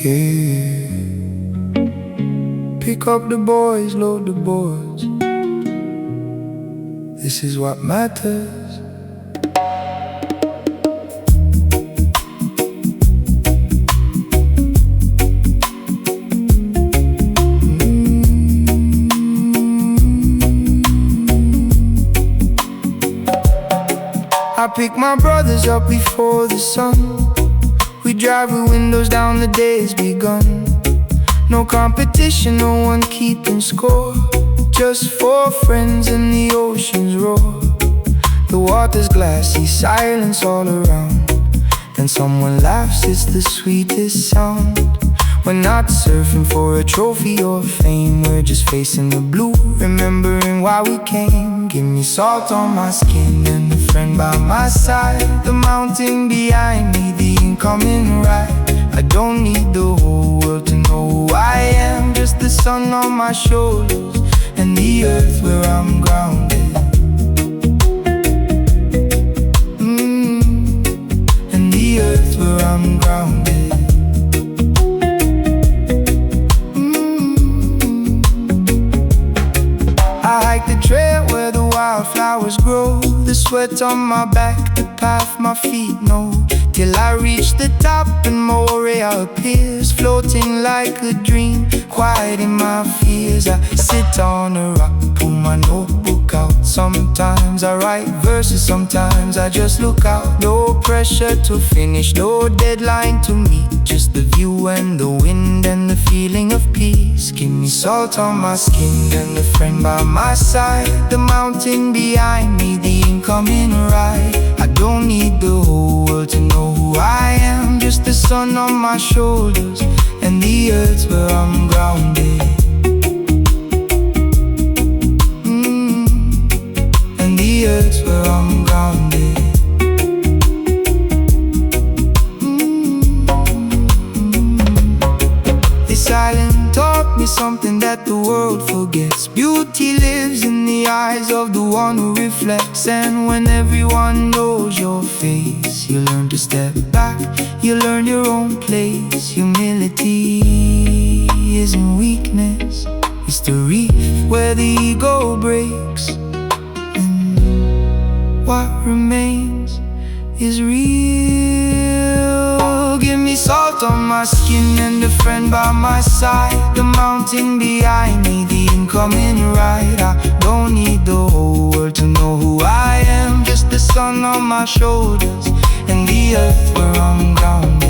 reggae. Pick up the boys, load the boards. This is what matters. I pick my brothers up before the sun. We drive with windows down, the day's begun. No competition, no one keeping score. Just four friends and the ocean's roar. The water's glassy, silence all around. Then someone laughs, it's the sweetest sound. We're not surfing for a trophy or fame. We're just facing the blue, remembering why we came. Give me salt on my skin and a friend by my side. The mountain behind me, the incoming ride. I don't need the whole world to know who I am. Just the sun on my shoulders and the earth where I'm grounded. And the earth where I'm grounded. I hike the trail where the wildflowers grow. The sweat on my back, the path my feet know. Till I reach the top and Moorea appears, floating like a dream, quieting my fears. I sit on a rock, pull my notebook out. Sometimes I write verses, sometimes I just look out. No pressure to finish, no deadline to meet. Just the view and the wind and the feeling of peace. Give me salt on my skin and a friend by my side. The mountain behind me, the incoming ride. I don't need the whole world to know who I am. Just the sun on my shoulders and the earth where I'm grounded. And the earth where I'm grounded. This island taught me something that the world forgets. Beauty lives in the eyes of the one who reflects. And when everyone knows your face, you learn to step back, you learn your own place. Humility isn't weakness, it's the reef where the ego breaks. And what remains is real. Give me salt on my skin and a friend by my side. The mountain behind me, the incoming ride. I don't need the whole world to know who I am. Just the sun on my shoulders and the earth where I'm grounded.